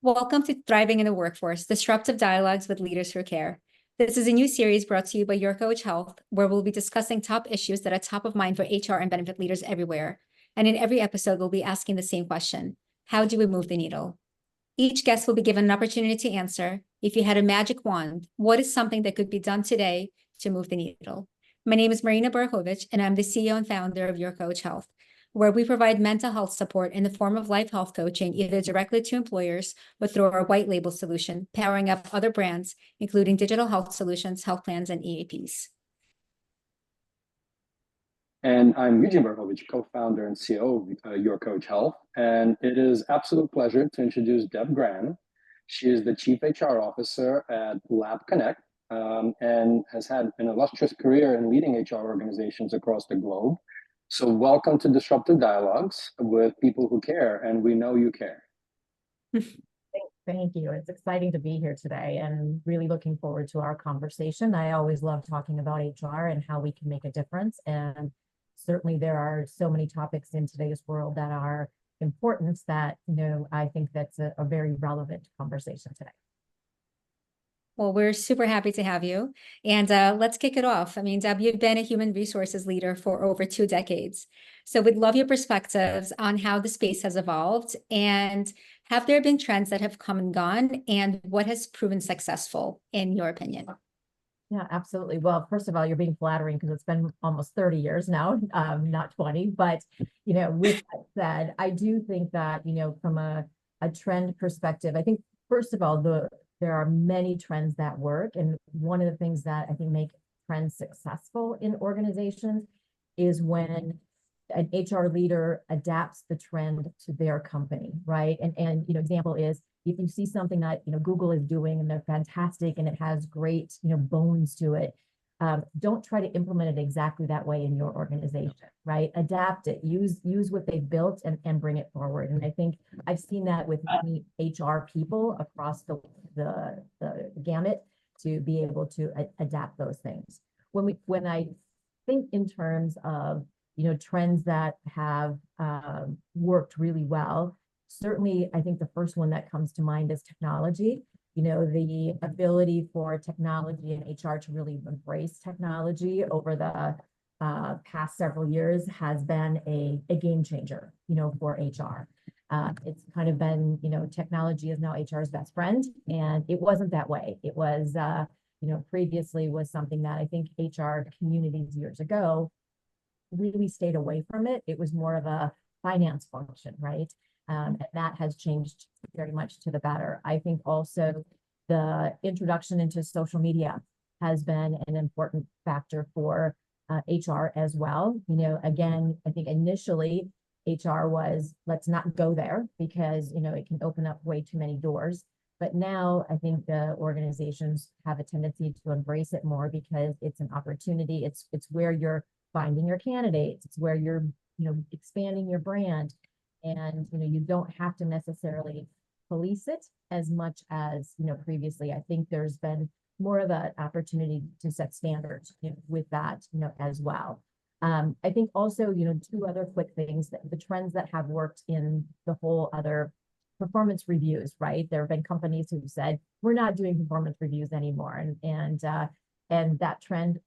Welcome to Thriving in the Workforce, Disruptive Dialogues with Leaders Who Care. This is a new series brought to you by Your Coach Health, where we'll be discussing top issues that are top of mind for HR and benefit leaders everywhere. And in every episode, we'll be asking the same question: how do we move the needle? Each guest will be given an opportunity to answer. If you had a magic wand, what is something that could be done today to move the needle? My name is Marina Borkovich, and I'm the CEO and founder of Your Coach Health, where we provide mental health support in the form of life health coaching, either directly to employers or through our white label solution, powering up other brands, including digital health solutions, health plans, and EAPs. And I'm Eugene Borkovich, co-founder and CEO of Your Coach Health. And it is absolute pleasure to introduce Deb Gran. She is the Chief HR Officer at LabConnect and has had an illustrious career in leading HR organizations across the globe. So welcome to Disruptive Dialogues with people who care, and we know you care. Thank you. It's exciting to be here today and really looking forward to our conversation. I always love talking about HR and how we can make a difference. And certainly there are so many topics in today's world that are important that, I think that's a very relevant conversation today. Well, we're super happy to have you. And let's kick it off. I mean, Deb, you've been a human resources leader for over 2 decades. So we'd love your perspectives on how the space has evolved, and have there been trends that have come and gone, and what has proven successful in your opinion? Yeah, absolutely. Well, first of all, you're being flattering because it's been almost 30 years now, not 20. But, with that said, I do think that, from a trend perspective, I think, first of all, there are many trends that work. And one of the things that I think make trends successful in organizations is when an HR leader adapts the trend to their company, right? And example is, if you see something that, Google is doing and they're fantastic and it has great, bones to it, don't try to implement it exactly that way in your organization, right? Adapt it, use what they've built and bring it forward. And I think I've seen that with many HR people across the gamut to be able to adapt those things. When I think in terms of, trends that have worked really well, certainly I think the first one that comes to mind is technology. The ability for technology and HR to really embrace technology over the past several years has been a game changer, for HR. It's kind of been, technology is now HR's best friend, and it wasn't that way. It was, previously was something that I think HR communities years ago really stayed away from it. It was more of a finance function, right? And that has changed very much to the better. I think also the introduction into social media has been an important factor for HR as well. Again, I think initially HR was, let's not go there because, it can open up way too many doors. But now I think the organizations have a tendency to embrace it more because it's an opportunity. It's where you're finding your candidates. It's where you're, expanding your brand. And, you don't have to necessarily police it as much as, previously. I think there's been more of an opportunity to set standards, with that, as well. I think also, 2 other quick things, that the trends that have worked in the whole other performance reviews, right? There have been companies who've said, we're not doing performance reviews anymore. And that trend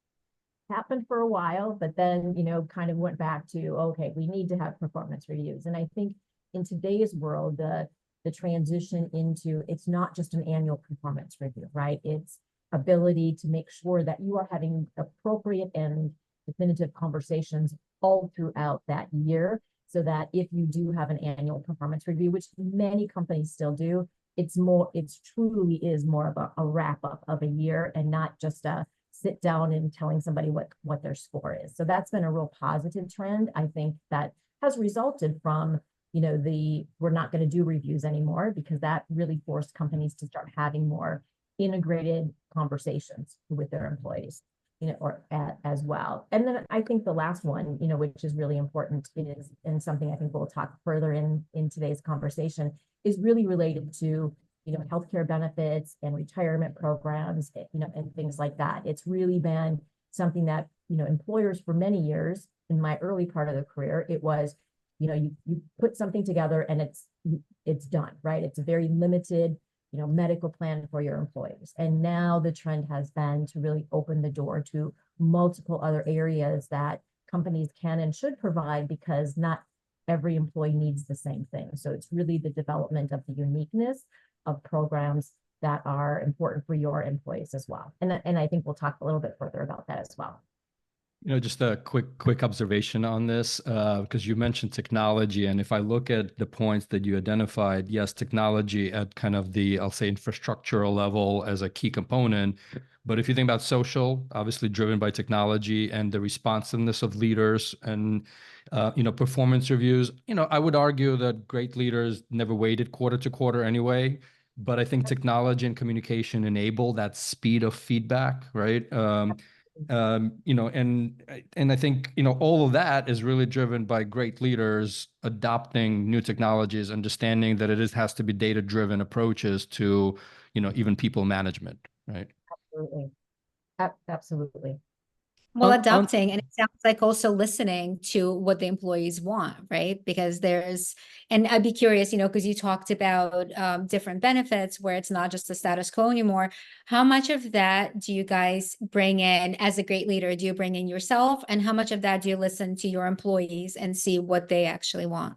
happened for a while, but then, kind of went back to, okay, we need to have performance reviews. And I think in today's world, the transition into, it's not just an annual performance review, right? It's ability to make sure that you are having appropriate and definitive conversations all throughout that year, so that if you do have an annual performance review, which many companies still do, it's truly is more of a wrap up of a year and not just a sit down and telling somebody what their score is. So that's been a real positive trend. I think that has resulted from, we're not going to do reviews anymore, because that really forced companies to start having more integrated conversations with their employees, as well. And then I think the last one, which is really important, is, and something I think we'll talk further in today's conversation, is really related to, healthcare benefits and retirement programs, and things like that. It's really been something that, employers for many years, in my early part of the career, it was, you put something together and it's done, right? It's a very limited, medical plan for your employees. And now the trend has been to really open the door to multiple other areas that companies can and should provide, because not every employee needs the same thing. So it's really the development of the uniqueness of programs that are important for your employees as well. And I think we'll talk a little bit further about that as well. Just a quick observation on this, because you mentioned technology. And if I look at the points that you identified, yes, technology at kind of the, I'll say, infrastructural level as a key component. But if you think about social, obviously driven by technology, and the responsiveness of leaders and, performance reviews, I would argue that great leaders never waited quarter to quarter anyway. But I think technology and communication enable that speed of feedback, right? And I think, all of that is really driven by great leaders adopting new technologies, understanding that has to be data-driven approaches to, even people management, right? Absolutely. Absolutely. Well, adopting, and it sounds like also listening to what the employees want, right? Because and I'd be curious, because you talked about different benefits where it's not just the status quo anymore. How much of that do you guys bring in as a great leader? Do you bring in yourself? And how much of that do you listen to your employees and see what they actually want?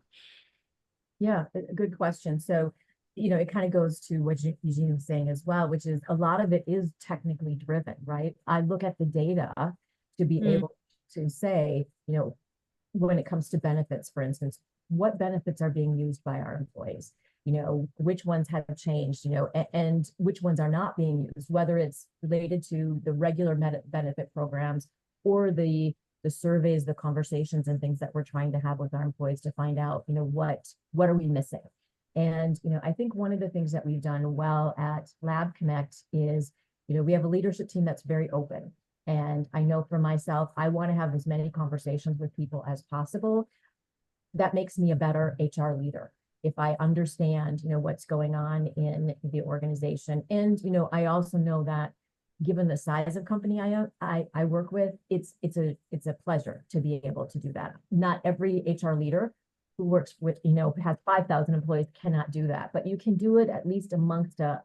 Yeah, a good question. So, it kind of goes to what Eugene was saying as well, which is a lot of it is technically driven, right? I look at the data to be able to say, when it comes to benefits, for instance, what benefits are being used by our employees, which ones have changed, and which ones are not being used, whether it's related to the regular benefit programs or the surveys, the conversations and things that we're trying to have with our employees to find out, what are we missing? And, I think one of the things that we've done well at LabConnect is, we have a leadership team that's very open. And I know for myself, I want to have as many conversations with people as possible. That makes me a better HR leader if I understand, what's going on in the organization. And, I also know that given the size of company I work with, it's a pleasure to be able to do that. Not every HR leader who works with, has 5,000 employees cannot do that, but you can do it at least amongst a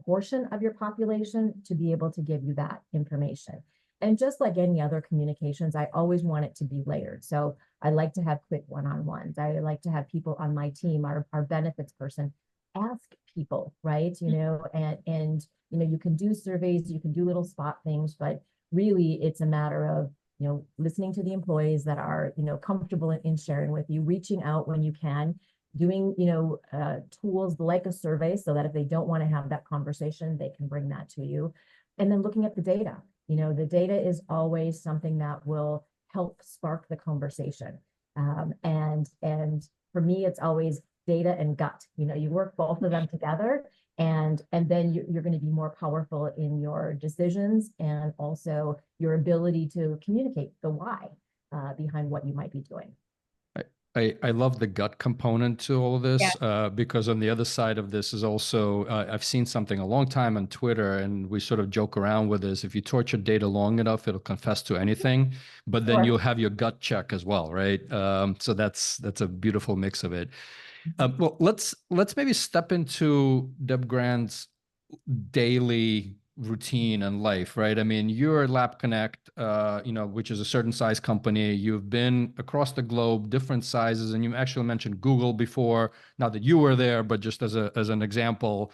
portion of your population to be able to give you that information. And just like any other communications, I always want it to be layered. So I like to have quick one-on-ones. I like to have people on my team, our benefits person, ask people, right? And you can do surveys, you can do little spot things, but really it's a matter of, listening to the employees that are, comfortable in sharing with you, reaching out when you can, doing, tools like a survey so that if they don't want to have that conversation, they can bring that to you. And then looking at the data, the data is always something that will help spark the conversation. And for me, it's always data and gut. You work both of them together, and then you're going to be more powerful in your decisions and also your ability to communicate the why behind what you might be doing. I love the gut component to all of this, because on the other side of this is also, I've seen something a long time on Twitter, and we sort of joke around with this. If you torture data long enough, it'll confess to anything, but then you'll have your gut check as well, right? So that's a beautiful mix of it. Well, let's maybe step into Deb Gran's daily routine and life, right? I mean, you're at LabConnect, which is a certain size company. You've been across the globe, different sizes, and you actually mentioned Google before. Not that you were there, but just as an example.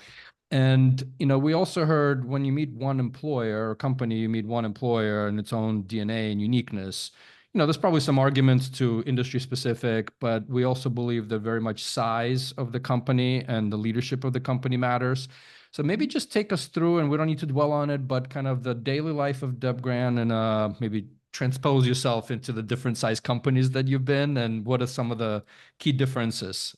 And we also heard when you meet one employer or company, you meet one employer and its own DNA and uniqueness. There's probably some arguments to industry specific, but we also believe that very much size of the company and the leadership of the company matters. So maybe just take us through, and we don't need to dwell on it, but kind of the daily life of Deb Gran, and maybe transpose yourself into the different size companies that you've been, and what are some of the key differences?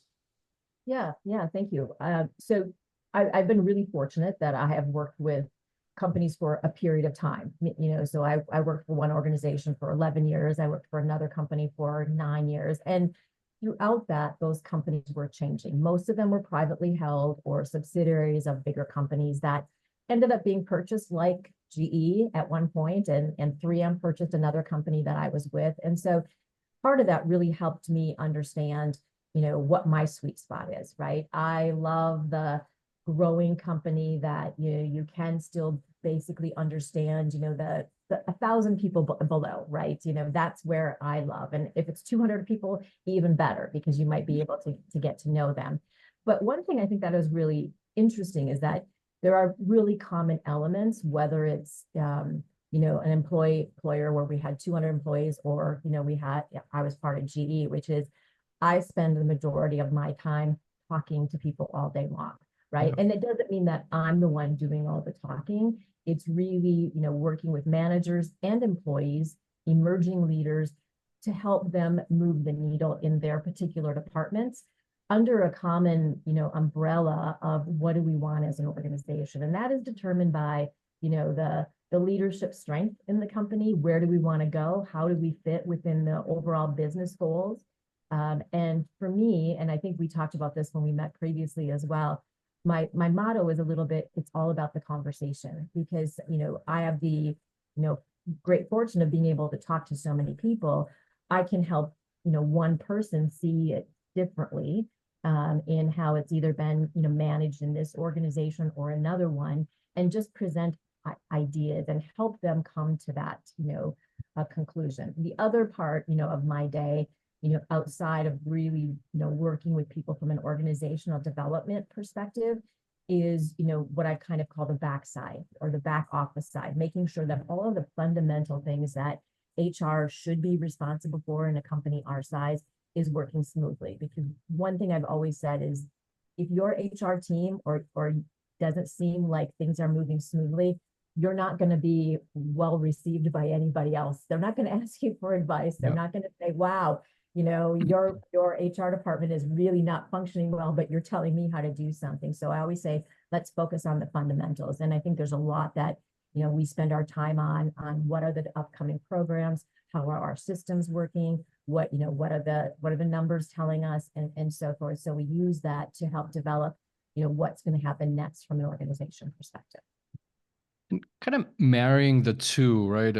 Yeah, thank you. So I've been really fortunate that I have worked with companies for a period of time. So I worked for one organization for 11 years. I worked for another company for 9 years. And throughout that, those companies were changing. Most of them were privately held or subsidiaries of bigger companies that ended up being purchased, like GE at one point, and 3M purchased another company that I was with. And so part of that really helped me understand, what my sweet spot is, right? I love the growing company that you can still basically understand, the 1,000 people below, right? That's where I love. And if it's 200 people, even better, because you might be able to get to know them. But one thing I think that is really interesting is that there are really common elements, whether it's, an employer where we had 200 employees, or, I was part of GE, which is I spend the majority of my time talking to people all day long, right? Yeah. And it doesn't mean that I'm the one doing all the talking. It's really, working with managers and employees, emerging leaders, to help them move the needle in their particular departments under a common, umbrella of what do we want as an organization. And that is determined by, the leadership strength in the company. Where do we want to go? How do we fit within the overall business goals? And for me, and I think we talked about this when we met previously as well, my motto is a little bit, it's all about the conversation, because, I have the, great fortune of being able to talk to so many people. I can help, one person see it differently in how it's either been, managed in this organization or another one, and just present ideas and help them come to that, a conclusion. The other part, of my day, outside of really, working with people from an organizational development perspective, is, what I kind of call the backside, or the back office side, making sure that all of the fundamental things that HR should be responsible for in a company our size is working smoothly. Because one thing I've always said is, if your HR team or doesn't seem like things are moving smoothly, you're not going to be well received by anybody else. They're not going to ask you for advice. They're not going to say, wow, your HR department is really not functioning well, but you're telling me how to do something. So I always say, let's focus on the fundamentals. And I think there's a lot that, we spend our time on what are the upcoming programs, how are our systems working, what are the numbers telling us, and so forth. So we use that to help develop, what's going to happen next from an organization perspective. And kind of marrying the two, right?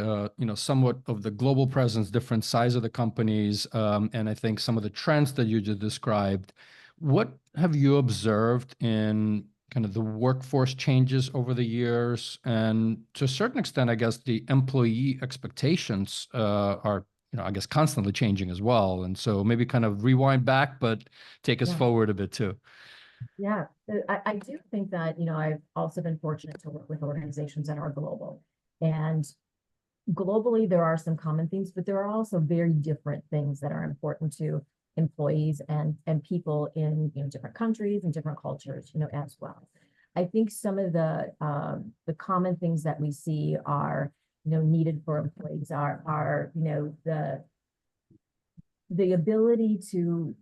Somewhat of the global presence, different size of the companies, and I think some of the trends that you just described. What have you observed in kind of the workforce changes over the years? And to a certain extent, I guess the employee expectations are, I guess, constantly changing as well. And so maybe kind of rewind back, but take us forward a bit too. Yeah, I do think that, I've also been fortunate to work with organizations that are global. And globally, there are some common themes, but there are also very different things that are important to employees and people in different countries and different cultures, as well. I think some of the common things that we see are, needed for employees are the ability to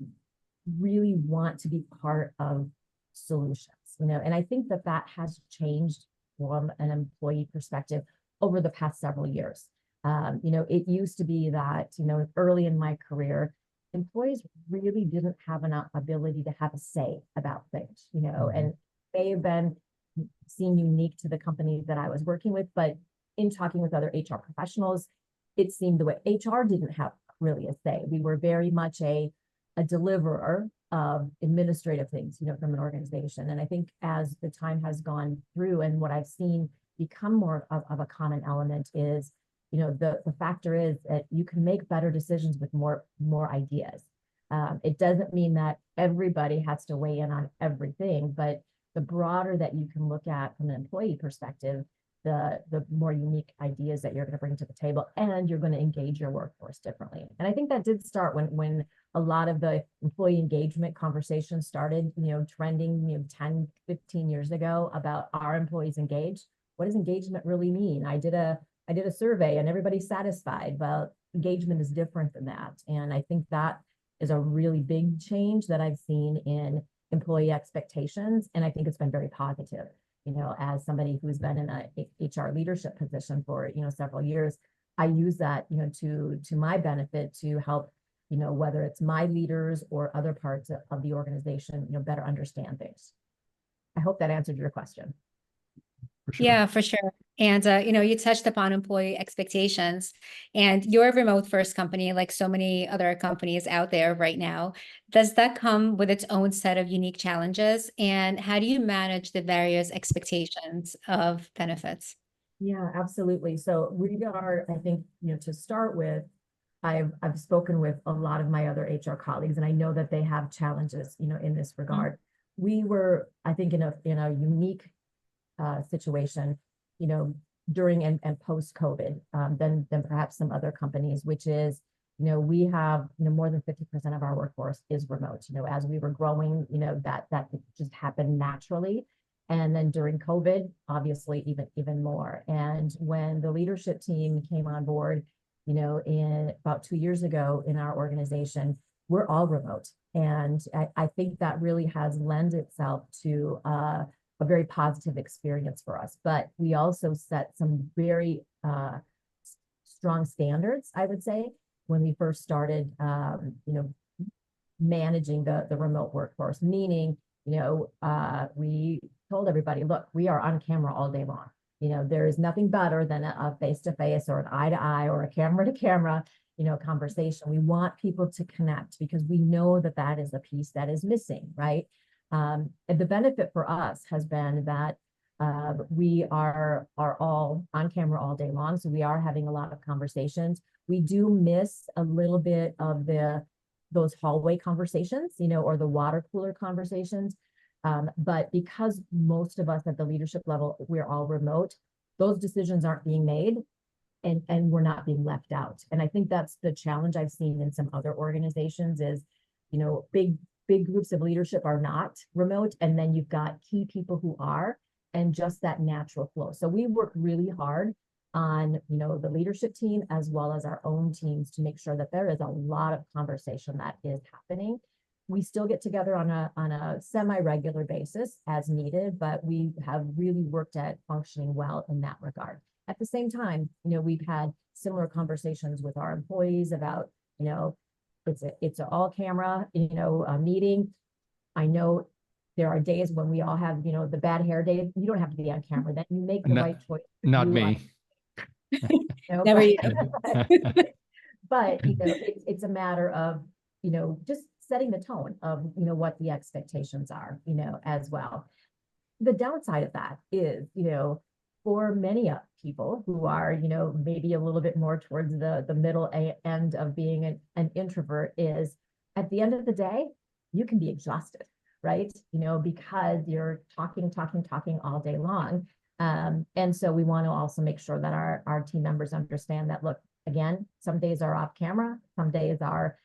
really want to be part of solutions, and I think that has changed from an employee perspective over the past several years. It used to be that, early in my career, employees really didn't have an ability to have a say about things, and may have been seen unique to the companies that I was working with, but in talking with other HR professionals, it seemed the way HR didn't have really a say. We were very much a deliverer of administrative things, from an organization. And I think as the time has gone through, and what I've seen become more of a common element is, the factor is that you can make better decisions with more ideas. It doesn't mean that everybody has to weigh in on everything, but the broader that you can look at from an employee perspective, the more unique ideas that you're going to bring to the table, and you're going to engage your workforce differently. And I think that did start when a lot of the employee engagement conversations started, trending, 10, 15 years ago about, our employees engaged? What does engagement really mean? I did a survey and everybody's satisfied. Well, engagement is different than that. And I think that is a really big change that I've seen in employee expectations. And I think it's been very positive. As somebody who's been in a HR leadership position for, several years, I use that, to my benefit to help, whether it's my leaders or other parts of the organization, better understand things. I hope that answered your question. for sure. Yeah, for sure. And, you touched upon employee expectations, and you're a remote first company, like so many other companies out there right now. Does that come with its own set of unique challenges? And how do you manage the various expectations of benefits? Yeah, absolutely. So we are, I think, to start with, I've spoken with a lot of my other HR colleagues, and I know that they have challenges, in this regard. We were, I think, in a unique situation, during and post COVID, than perhaps some other companies, which is, we have, more than 50% of our workforce is remote. As we were growing, that just happened naturally. And then during COVID, obviously even more. And when the leadership team came on board, in about 2 years ago in our organization, we're all remote. And I think that really has lent itself to a very positive experience for us. But we also set some very strong standards, I would say, when we first started, managing the remote workforce, meaning, we told everybody, look, we are on camera all day long. There is nothing better than a face-to-face or an eye-to-eye or a camera-to-camera, conversation. We want people to connect because we know that that is a piece that is missing, right? And the benefit for us has been that we are all on camera all day long. So we are having a lot of conversations. We do miss a little bit of those hallway conversations, or the water cooler conversations. But because most of us at the leadership level, we're all remote, those decisions aren't being made and we're not being left out. And I think that's the challenge I've seen in some other organizations is, big groups of leadership are not remote. And then you've got key people who are, and just that natural flow. So we work really hard on, the leadership team as well as our own teams to make sure that there is a lot of conversation that is happening. We still get together on a semi-regular basis as needed, but we have really worked at functioning well in that regard. At the same time, we've had similar conversations with our employees about, it's an all camera, meeting. I know there are days when we all have, the bad hair day. You don't have to be on camera. Then you make the right choice. Not me. Never you. But it's a matter of, just setting the tone of, what the expectations are, as well. The downside of that is, for many people who are, maybe a little bit more towards the middle end of being an introvert is at the end of the day, you can be exhausted, right? Because you're talking all day long. And so we want to also make sure that our team members understand that, look, again, some days are off camera, some days are,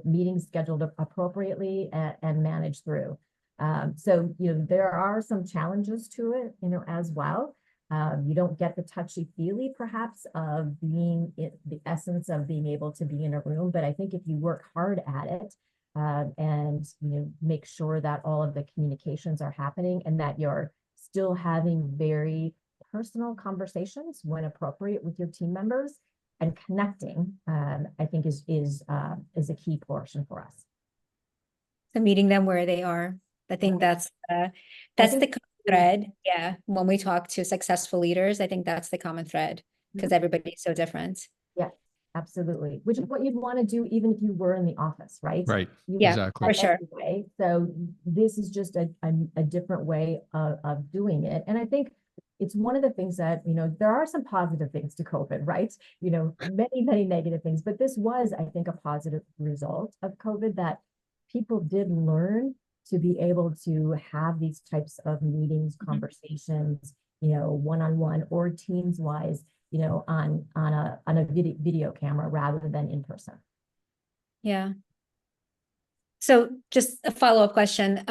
meetings scheduled appropriately and managed through. So, there are some challenges to it, as well. You don't get the touchy-feely, perhaps, of being the essence of being able to be in a room. But I think if you work hard at it and, make sure that all of the communications are happening and that you're still having very personal conversations when appropriate with your team members and connecting, I think is a key portion for us. So meeting them where they are. I think that's the common thread. Yeah. When we talk to successful leaders, I think that's the common thread because everybody's so different. Yeah, absolutely. Which is what you'd want to do even if you were in the office, right? Right. Yeah, exactly. for sure. Anyway, so this is just a different way of doing it. And I think it's one of the things that, there are some positive things to COVID, right? Many negative things, but this was, I think, a positive result of COVID that people did learn to be able to have these types of meetings, conversations, one-on-one or teams wise, on a video camera rather than in person. Yeah. So just a follow-up question.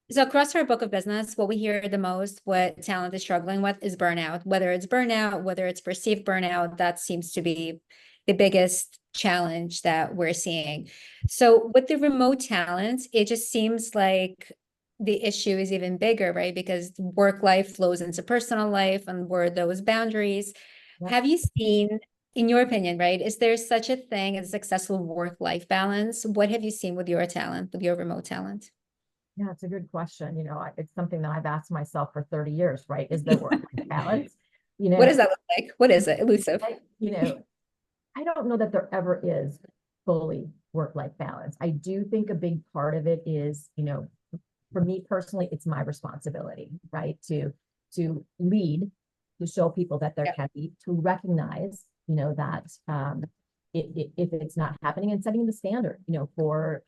So across our book of business, what we hear the most, what talent is struggling with is burnout, whether it's perceived burnout, that seems to be the biggest challenge that we're seeing. So with the remote talent, it just seems like the issue is even bigger, right? Because work life flows into personal life and where those boundaries. Yep. Have you seen, in your opinion, right, is there such a thing as successful work-life balance? What have you seen with your talent, with your remote talent? Yeah, it's a good question. It's something that I've asked myself for 30 years, right? Is there work-life balance? What does that look like? What is it? Elusive. I don't know that there ever is fully work-life balance. I do think a big part of it is, for me personally, it's my responsibility, right? To lead, to show people that they're happy, to recognize, that if it's not happening, and setting the standard, for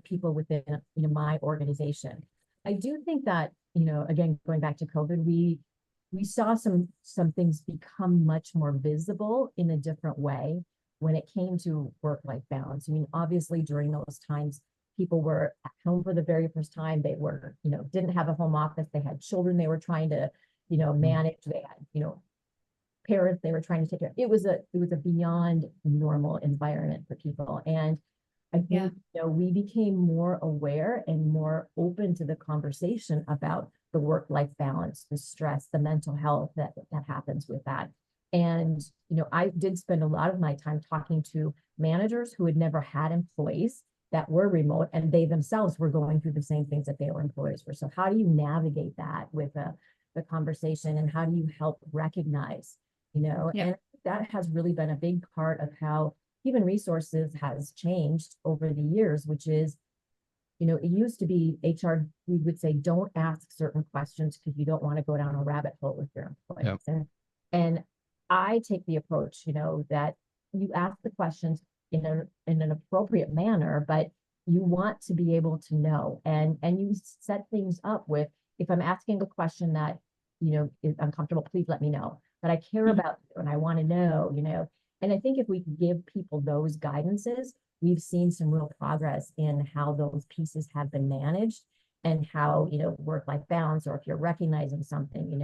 people within, my organization. I do think that, again, going back to COVID, we saw some things become much more visible in a different way when it came to work-life balance. I mean, obviously during those times, people were at home for the very first time. They were, didn't have a home office. They had children they were trying to, manage. They had, parents they were trying to take care of. It was a beyond normal environment for people. And I think, we became more aware and more open to the conversation about the work-life balance, the stress, the mental health that happens with that. And, I did spend a lot of my time talking to managers who had never had employees that were remote, and they themselves were going through the same things that their employees were. So how do you navigate that with the conversation, and how do you help recognize, and that has really been a big part of how human resources has changed over the years, which is, it used to be HR, we would say, don't ask certain questions because you don't want to go down a rabbit hole with your employees. Yep. And I take the approach, that you ask the questions in an appropriate manner, but you want to be able to know, and you set things up with, if I'm asking a question that, is uncomfortable, please let me know. But I care about you and I want to know, and I think if we give people those guidances, we've seen some real progress in how those pieces have been managed, and how, work-life balance, or if you're recognizing something,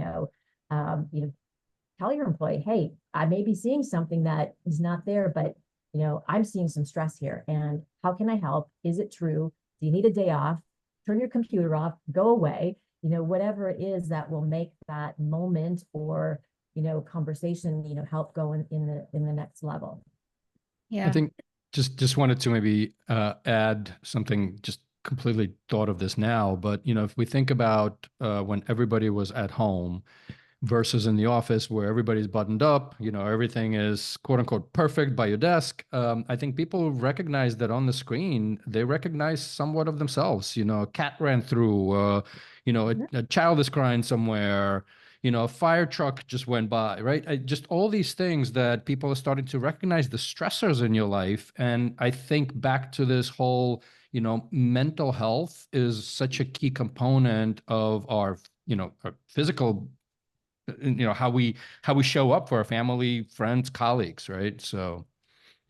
tell your employee, hey, I may be seeing something that is not there, but, I'm seeing some stress here, and how can I help? Is it true? Do you need a day off? Turn your computer off, go away, whatever it is that will make that moment or, conversation, help go in the next level. Yeah. I think just wanted to maybe add something, just completely thought of this now, but, if we think about when everybody was at home versus in the office where everybody's buttoned up, everything is quote unquote perfect by your desk. I think people recognize that on the screen, they recognize somewhat of themselves. A cat ran through, a child is crying somewhere, a fire truck just went by, right? Just all these things that people are starting to recognize, the stressors in your life. And I think back to this whole, mental health is such a key component of our, our physical, how we show up for our family, friends, colleagues, right? So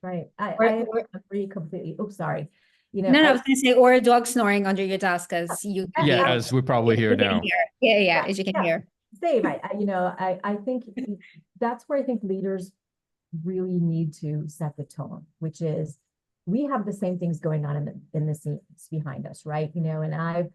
right, I agree completely. Oops, sorry. No, I was going to say, or a dog snoring under your desk, as you as we're probably here now. Yeah, as you can hear. Same. I think that's where I think leaders really need to set the tone, which is, we have the same things going on in the scenes behind us, right? And I've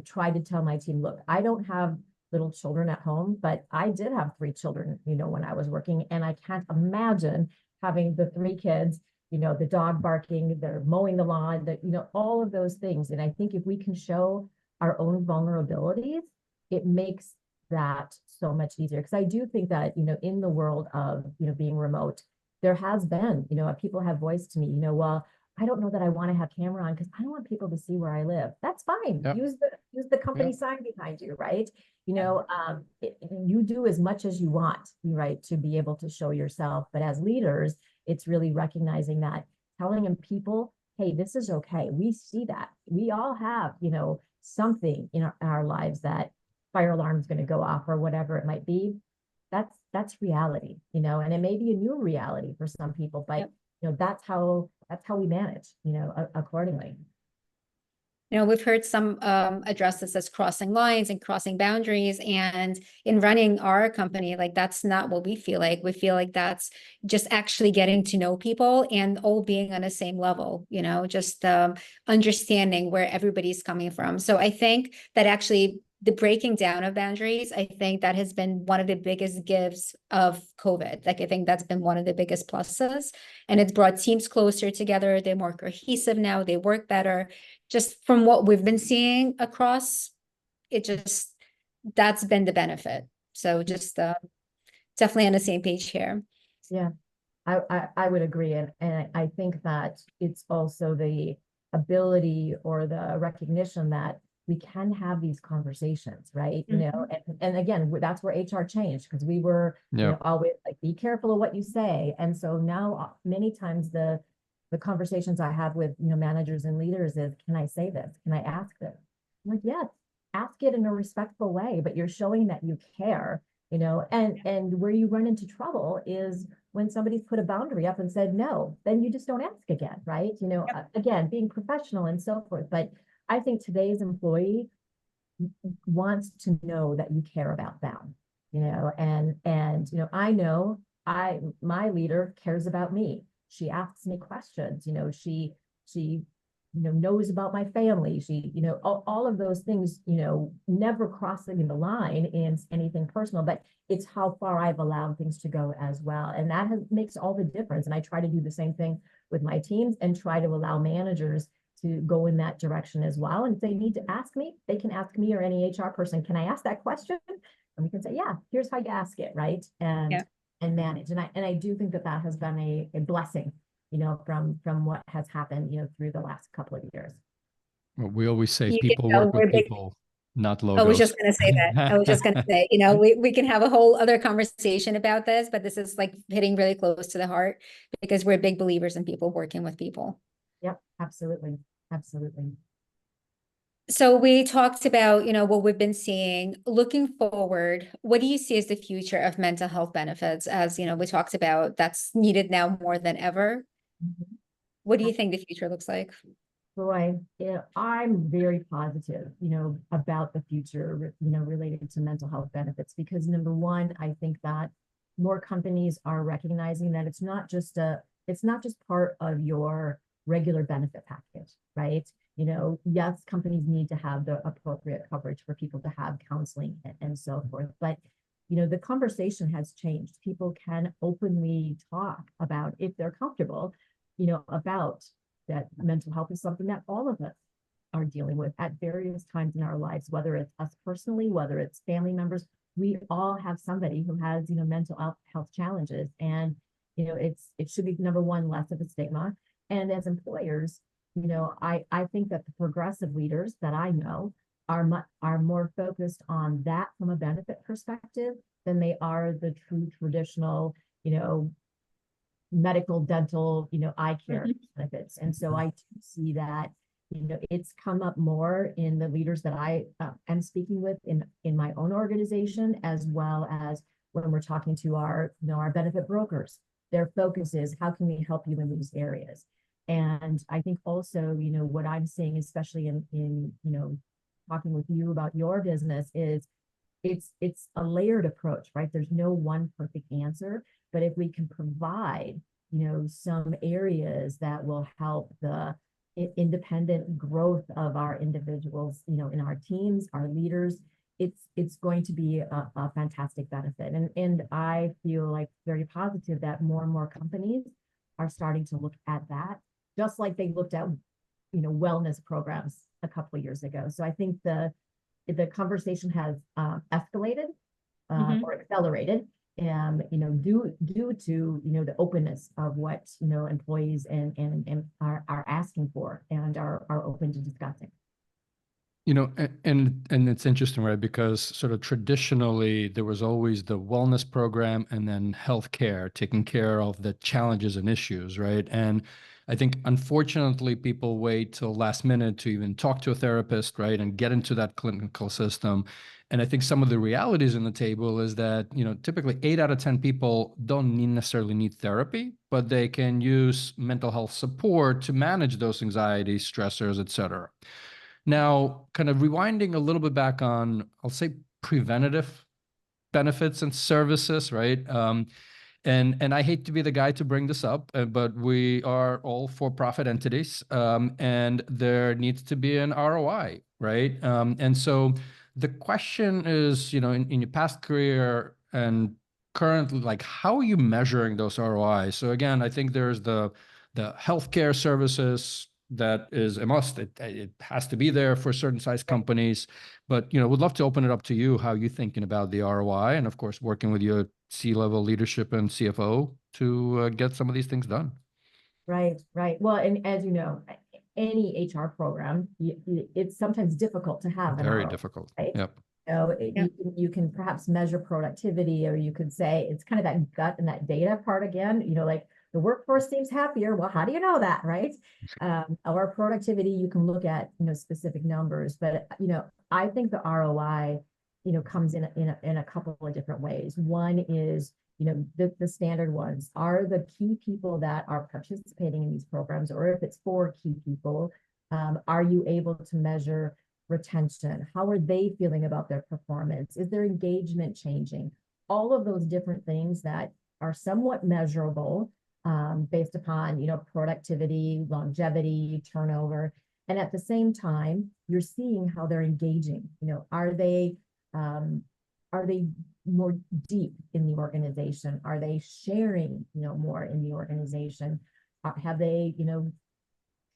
tried to tell my team, look, I don't have little children at home, but I did have 3 children, when I was working, and I can't imagine having the 3 kids, the dog barking, they're mowing the lawn, all of those things. And I think if we can show our own vulnerabilities, it makes that so much easier. Because I do think that, in the world of, being remote, there has been, people have voiced to me, well, I don't know that I want to have camera on because I don't want people to see where I live. That's fine. Yep. Use the company sign behind you, right? You do as much as you want, right, to be able to show yourself. But as leaders, it's really recognizing that, telling people, hey, this is okay. We see that. We all have, something in our lives that fire alarm is going to go off or whatever it might be. That's reality, and it may be a new reality for some people, but that's how we manage, accordingly. We've heard some address this as crossing lines and crossing boundaries, and in running our company, like, that's not what we feel like. We feel like that's just actually getting to know people and all being on the same level, just understanding where everybody's coming from. So I think that actually the breaking down of boundaries, I think that has been one of the biggest gifts of COVID. Like, I think that's been one of the biggest pluses, and it's brought teams closer together. They're more cohesive now. They work better. Just from what we've been seeing across, that's been the benefit. So just definitely on the same page here. Yeah, I would agree. And I think that it's also the ability or the recognition that we can have these conversations, right? You know, and again, that's where HR changed, because we were, you know, always like, be careful of what you say. And so now many times the conversations I have with, you know, managers and leaders is, can I say this? Can I ask this? I'm like, yes, ask it in a respectful way, but you're showing that you care, you know, and where you run into trouble is when somebody's put a boundary up and said no, then you just don't ask again, right? You know, again, being professional and so forth. But I think today's employee wants to know that you care about them, you know, and you know my leader cares about me. She asks me questions, you know, she you know, knows about my family. She, you know, all of those things, you know, never crossing the line in anything personal, but it's how far I've allowed things to go as well. And that makes all the difference. And I try to do the same thing with my teams and try to allow managers to go in that direction as well. And if they need to ask me, they can ask me or any HR person, can I ask that question? And we can say, yeah, here's how you ask it, right? And manage. And I do think that has been a blessing, you know, from what has happened, you know, through the last couple of years. Well, we always say people work with people, not logos. I was just going to say that. I was just going to say, you know, we can have a whole other conversation about this, but this is like hitting really close to the heart because we're big believers in people working with people. Yep, absolutely. Absolutely. So we talked about, you know, what we've been seeing. Looking forward, what do you see as the future of mental health benefits? As, you know, we talked about, that's needed now more than ever. What do you think the future looks like? Boy, yeah, I'm very positive, you know, about the future, you know, related to mental health benefits, because number one, I think that more companies are recognizing that it's not just part of your regular benefit package, right? You know, yes, companies need to have the appropriate coverage for people to have counseling and so forth, but you know, the conversation has changed. People can openly talk about, if they're comfortable, you know, about that mental health is something that all of us are dealing with at various times in our lives, whether it's us personally, whether it's family members. We all have somebody who has, you know, mental health challenges, and you know, it should be, number one, less of a stigma. And as employers, you know, I think that the progressive leaders that I know are more focused on that from a benefit perspective than they are the true traditional, you know, medical, dental, you know, eye care benefits. And so I see that, you know, it's come up more in the leaders that I am speaking with in my own organization, as well as when we're talking to our, you know, our benefit brokers. Their focus is, how can we help you in these areas? And I think also, you know, what I'm seeing, especially in you know, talking with you about your business, is it's a layered approach, right? There's no one perfect answer, but if we can provide, you know, some areas that will help the independent growth of our individuals, you know, in our teams, our leaders, it's going to be a fantastic benefit. And I feel like very positive that more and more companies are starting to look at that, just like they looked at, you know, wellness programs a couple of years ago. So I think the conversation has escalated or accelerated, you know, due to, you know, the openness of what, you know, employees and are asking for and are open to discussing. You know, and it's interesting, right? Because sort of traditionally there was always the wellness program and then healthcare, taking care of the challenges and issues, right? And I think unfortunately people wait till last minute to even talk to a therapist, right, and get into that clinical system. And I think some of the realities on the table is that, you know, typically 8 out of 10 people don't necessarily need therapy, but they can use mental health support to manage those anxieties, stressors, et cetera. Now, kind of rewinding a little bit back on, I'll say, preventative benefits and services, right? And I hate to be the guy to bring this up, but we are all for-profit entities, and there needs to be an ROI, right? And so the question is, in your past career and currently, like, how are you measuring those ROIs? So again, I think there's the healthcare services that is a must. It has to be there for certain size companies, but would love to open it up to you, how you're thinking about the ROI, and of course, working with your C-level leadership and CFO to get some of these things done. Right, right. Well, and as you know, any HR program, it's sometimes difficult to have an Very ROI, difficult. right? Yep. So Yep. you can perhaps measure productivity, or you could say it's kind of that gut and that data part again, like the workforce seems happier. Well, how do you know that, right? Or productivity, you can look at, specific numbers, but, I think the ROI, comes in a couple of different ways. One is, the standard ones are the key people that are participating in these programs, or if it's for key people, are you able to measure retention? How are they feeling about their performance? Is their engagement changing? All of those different things that are somewhat measurable based upon, productivity, longevity, turnover. And at the same time, you're seeing how they're engaging. Are they more deep in the organization? Are they sharing, more in the organization? Have they,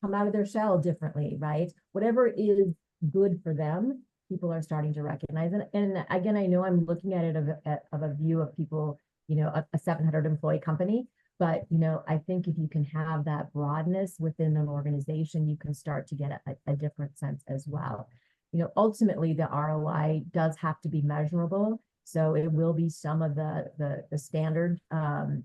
come out of their shell differently, right? Whatever is good for them, people are starting to recognize. And again, I know I'm looking at it of a view of people, a 700 employee company, but, I think if you can have that broadness within an organization, you can start to get a different sense as well. Ultimately the ROI does have to be measurable. So it will be some of the standard,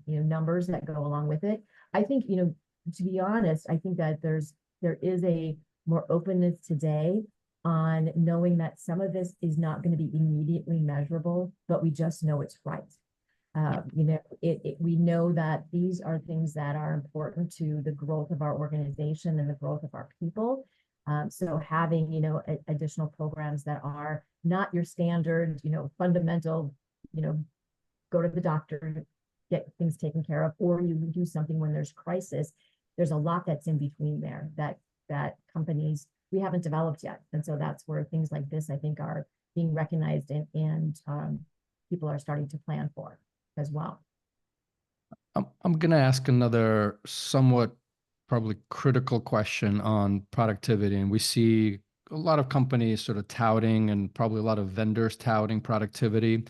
numbers that go along with it. I think, to be honest, I think that there is a more openness today on knowing that some of this is not going to be immediately measurable, but we just know it's right. We know that these are things that are important to the growth of our organization and the growth of our people. So having, additional programs that are not your standard, fundamental, go to the doctor, get things taken care of, or you do something when there's crisis. There's a lot that's in between there that companies, we haven't developed yet. And so that's where things like this, I think, are being recognized and people are starting to plan for as well. I'm going to ask another somewhat probably critical question on productivity. And we see a lot of companies sort of touting, and probably a lot of vendors touting productivity.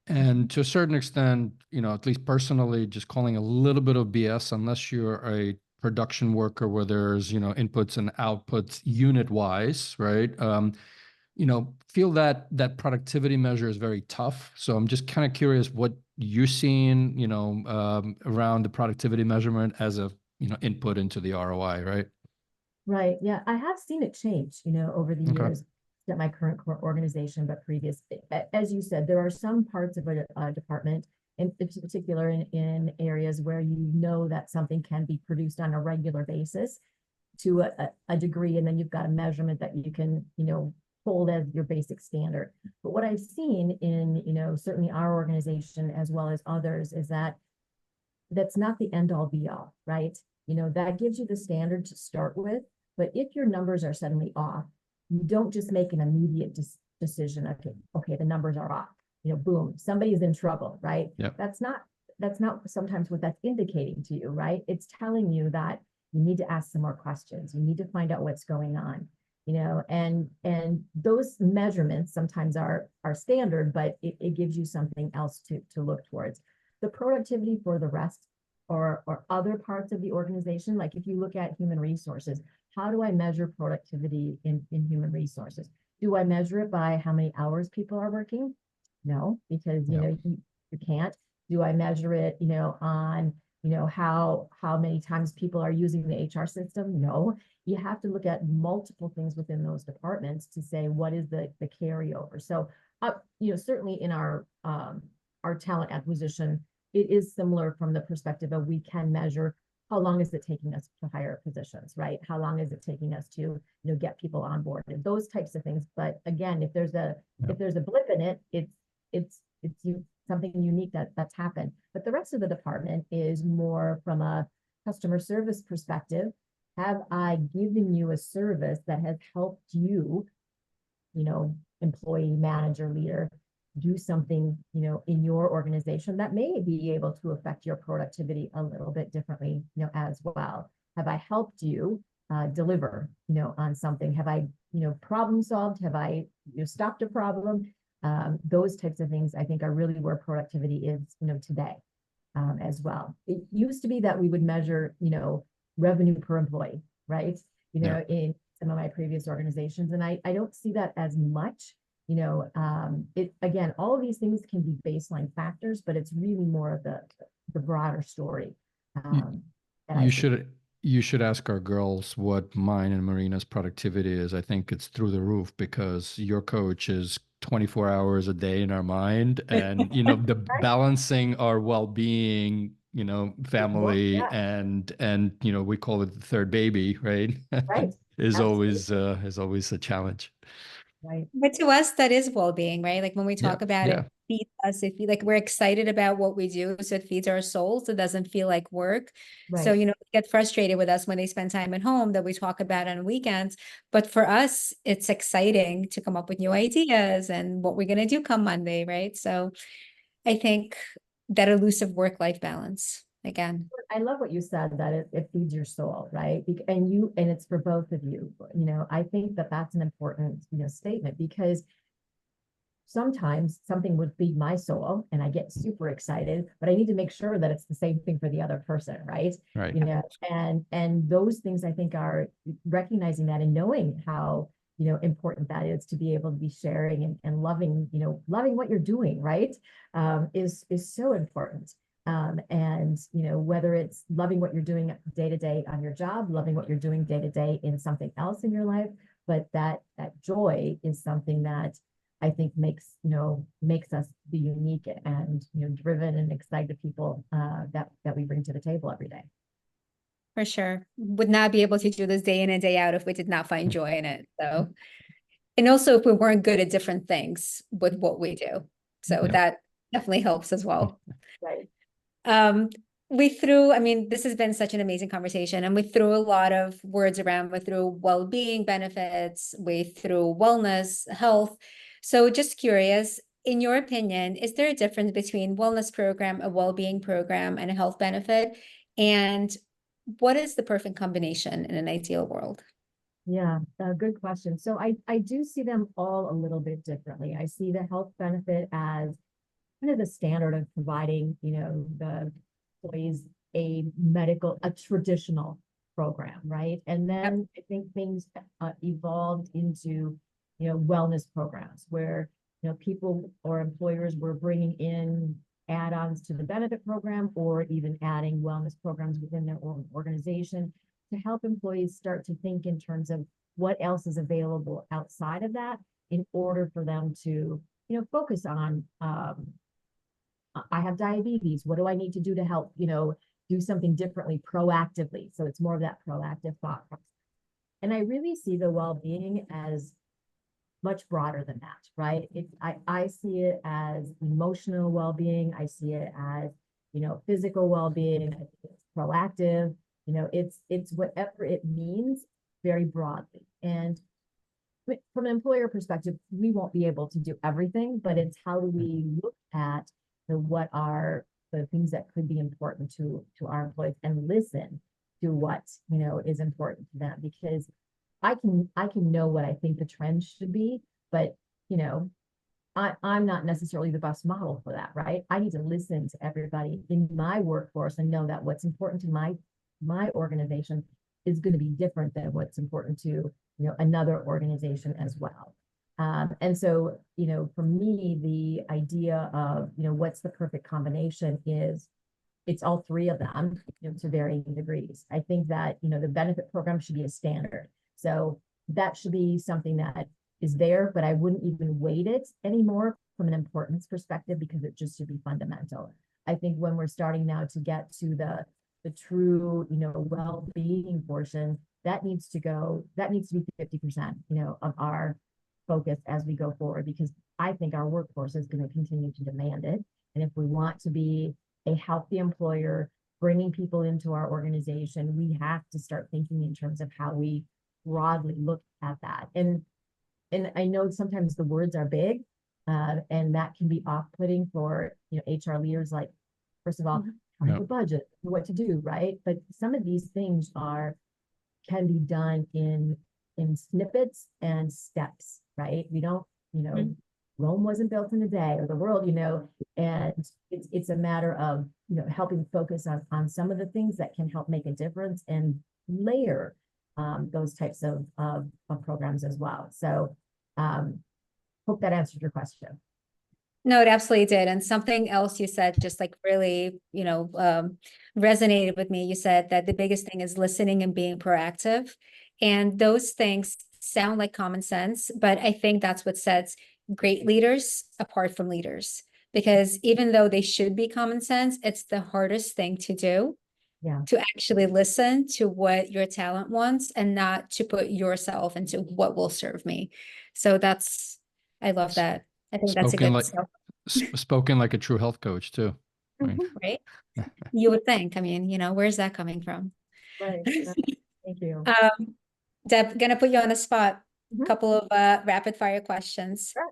And to a certain extent, at least personally, just calling a little bit of BS, unless you're a production worker where there's, inputs and outputs unit wise, right? Feel that productivity measure is very tough. So I'm just kind of curious what you're seeing, around the productivity measurement as a, input into the ROI, right? Right. Yeah, I have seen it change, over the years at my current organization, but previous. As you said, there are some parts of a department, in particular in areas where that something can be produced on a regular basis to a degree, and then you've got a measurement that you can, hold as your basic standard. But what I've seen in, certainly our organization as well as others is that that's not the end all be all, right? That gives you the standard to start with. But if your numbers are suddenly off, you don't just make an immediate decision. Okay, the numbers are off. Boom, somebody's in trouble, right? Yep. That's not sometimes what that's indicating to you, right? It's telling you that you need to ask some more questions. You need to find out what's going on. And those measurements sometimes are standard, but it gives you something else to look towards. The productivity for the rest or other parts of the organization, like if you look at human resources, how do I measure productivity in human resources? Do I measure it by how many hours people are working? No, because you can't. Do I measure it, on how many times people are using the HR system? No. You have to look at multiple things within those departments to say what is the carryover. So, certainly in our talent acquisition, it is similar from the perspective of we can measure how long is it taking us to hire positions, right? How long is it taking us to get people on board and those types of things. But again, if there's a blip in it, it's something unique that's happened. But the rest of the department is more from a customer service perspective. Have I given you a service that has helped you, employee, manager, leader, do something, in your organization that may be able to affect your productivity a little bit differently, as well. Have I helped you deliver, on something? Have I, problem solved? Have I, stopped a problem? Those types of things I think are really where productivity is, today, as well. It used to be that we would measure, revenue per employee, right? In some of my previous organizations, and I don't see that as much. It again, all of these things can be baseline factors, but it's really more of the broader story. You should ask our girls what mine and Marina's productivity is. I think it's through the roof because your coach is 24 hours a day in our mind, and the balancing our well-being, family, and we call it the third baby, right? Right. is always a challenge. Right. But to us, that is well-being, right? Like when we talk about yeah. it feeds us, it like we're excited about what we do, so it feeds our souls. It doesn't feel like work. Right. So, they get frustrated with us when they spend time at home that we talk about on weekends. But for us, it's exciting to come up with new ideas and what we're going to do come Monday, right? So I think that elusive work-life balance again. I love what you said, that it feeds your soul, right? And it's for both of you. I think that that's an important, statement, because sometimes something would feed my soul and I get super excited, but I need to make sure that it's the same thing for the other person, right? Right. And those things I think are recognizing that and knowing how, important that is to be able to be sharing and loving, loving what you're doing, right? Is so important. And whether it's loving what you're doing day to day on your job, loving what you're doing day to day in something else in your life, but that joy is something that I think makes us the unique and driven and excited people that we bring to the table every day. For sure. Would not be able to do this day in and day out if we did not find joy in it. So, and also if we weren't good at different things with what we do. So that definitely helps as well. Right. This has been such an amazing conversation, and we threw a lot of words around. We threw well-being benefits, we threw wellness, health. So just curious, in your opinion, is there a difference between wellness program, a well-being program, and a health benefit? And what is the perfect combination in an ideal world? Yeah, good question. So I do see them all a little bit differently. I see the health benefit as kind of the standard of providing, the employees a traditional program, right? And then I think things evolved into, wellness programs where, people or employers were bringing in add-ons to the benefit program or even adding wellness programs within their own organization to help employees start to think in terms of what else is available outside of that in order for them to, focus on, I have diabetes. What do I need to do to help, do something differently proactively? So it's more of that proactive thought process. And I really see the well-being as much broader than that, right? I see it as emotional well-being. I see it as, physical well-being. It's proactive. It's whatever it means very broadly. And from an employer perspective, we won't be able to do everything, but it's how do we look at what are the things that could be important to our employees and listen to what, is important to them, because I can know what I think the trend should be, but, I'm not necessarily the best model for that, right? I need to listen to everybody in my workforce and know that what's important to my organization is going to be different than what's important to, another organization as well. And so, for me, the idea of, what's the perfect combination is it's all three of them, to varying degrees. I think that, the benefit program should be a standard. So that should be something that is there, but I wouldn't even weight it anymore from an importance perspective because it just should be fundamental. I think when we're starting now to get to the true, well-being portion, that needs to be 50%, of our focus as we go forward, because I think our workforce is going to continue to demand it. And if we want to be a healthy employer, bringing people into our organization, we have to start thinking in terms of how we broadly look at that. And and I know sometimes the words are big, and that can be off-putting for, HR leaders. Like, first of all, have a budget, what to do, right? But some of these things can be done in snippets and steps, right? We don't, Rome wasn't built in a day, or the world, and it's a matter of, helping focus on some of the things that can help make a difference and layer those types of programs as well. So hope that answered your question. No, it absolutely did. And something else you said just like really, resonated with me. You said that the biggest thing is listening and being proactive. And those things sound like common sense, but I think that's what sets great leaders apart from leaders. Because even though they should be common sense, it's the hardest thing to do. Yeah. To actually listen to what your talent wants and not to put yourself into what will serve me. So I love that. I think that's a good spoken like a true health coach too. Right. Right. You would think, I mean, where's that coming from? Right. Thank you. Deb, gonna put you on the spot. A couple of rapid fire questions. Sure.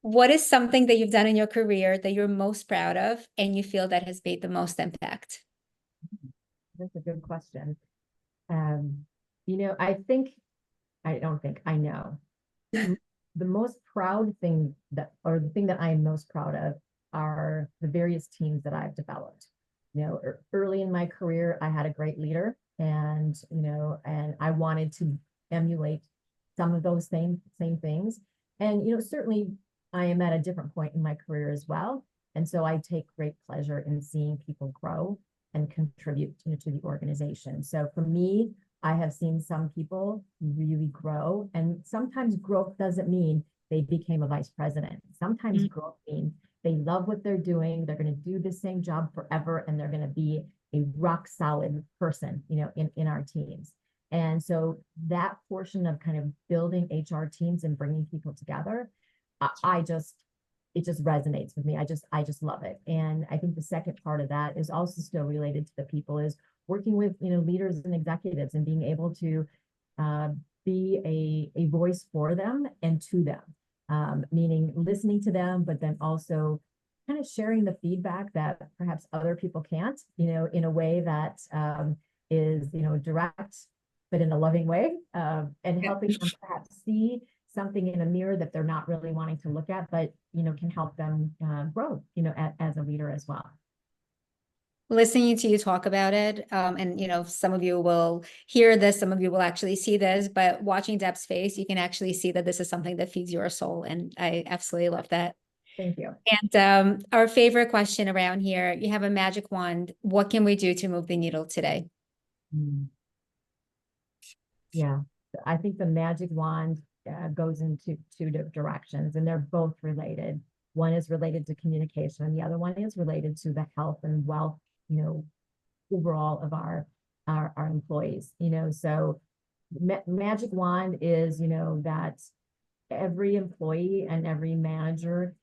What is something that you've done in your career that you're most proud of and you feel that has made the most impact? That's a good question. I know. The most proud thing the thing that I'm most proud of are the various teams that I've developed. Early in my career, I had a great leader, and I wanted to emulate some of those same things. And certainly I am at a different point in my career as well. And so I take great pleasure in seeing people grow and contribute to the organization. So for me, I have seen some people really grow, and sometimes growth doesn't mean they became a vice president. Sometimes growth means they love what they're doing. They're going to do the same job forever, and they're going to be a rock solid person, in our teams. And so that portion of kind of building HR teams and bringing people together, it just resonates with me. I just love it. And I think the second part of that is also still related to the people, is working with, leaders and executives and being able to be a voice for them and to them, meaning listening to them, but then also kind of sharing the feedback that perhaps other people can't, in a way that is, direct, but in a loving way, and helping them perhaps see something in a mirror that they're not really wanting to look at, but, can help them grow, as a leader as well. Listening to you talk about it, and some of you will hear this, some of you will actually see this, but watching Deb's face, you can actually see that this is something that feeds your soul, and I absolutely love that. Thank you. And our favorite question around here, you have a magic wand. What can we do to move the needle today? Yeah, I think the magic wand goes into two directions, and they're both related. One is related to communication, and the other one is related to the health and wealth, overall of our employees. So magic wand is, that every employee and every manager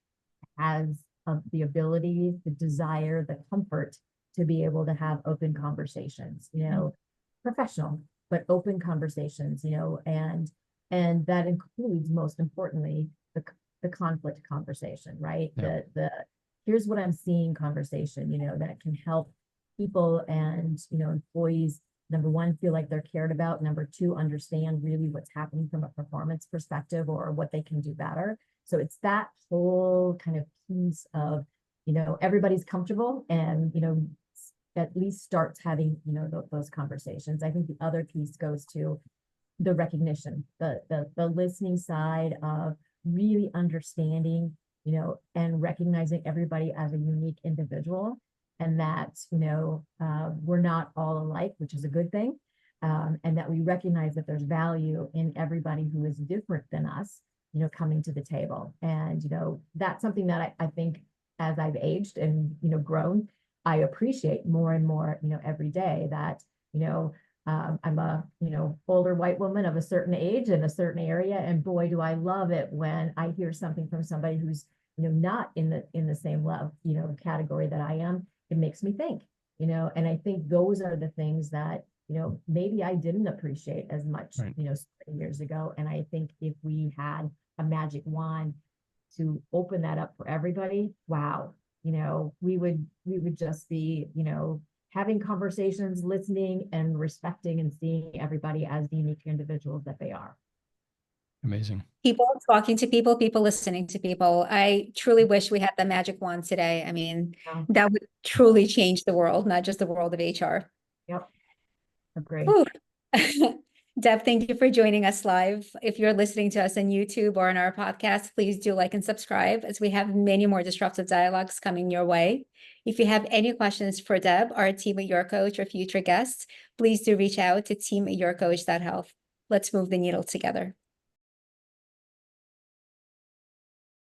has the ability, the desire, the comfort to be able to have open conversations, professional, but open conversations, and that includes, most importantly, the conflict conversation, right? Yeah. The here's what I'm seeing conversation, that can help people and, employees, number one, feel like they're cared about. Number two, understand really what's happening from a performance perspective or what they can do better. So it's that whole kind of piece of, everybody's comfortable and, at least starts having, those conversations. I think the other piece goes to the recognition, the listening side of really understanding, and recognizing everybody as a unique individual, and that, we're not all alike, which is a good thing. And that we recognize that there's value in everybody who is different than us, coming to the table. And, that's something that I think as I've aged and, grown, I appreciate more and more, every day that, I'm a, older white woman of a certain age in a certain area. And boy, do I love it when I hear something from somebody who's, not in the same love, category that I am. It makes me think, and I think those are the things that maybe I didn't appreciate as much, Right. so many years ago. And I think if we had a magic wand to open that up for everybody, wow, we would just be, having conversations, listening and respecting and seeing everybody as the unique individuals that they are. Amazing. People talking to people, people listening to people. I truly wish we had the magic wand today. I mean, Yeah. that would truly change the world, not just the world of HR. Yep. Agree. Whew. Deb, thank you for joining us live. If you're listening to us on YouTube or on our podcast, please do like and subscribe, as we have many more disruptive dialogues coming your way. If you have any questions for Deb, our team at Your Coach, or future guests, please do reach out to team@yourcoach.health. Let's move the needle together.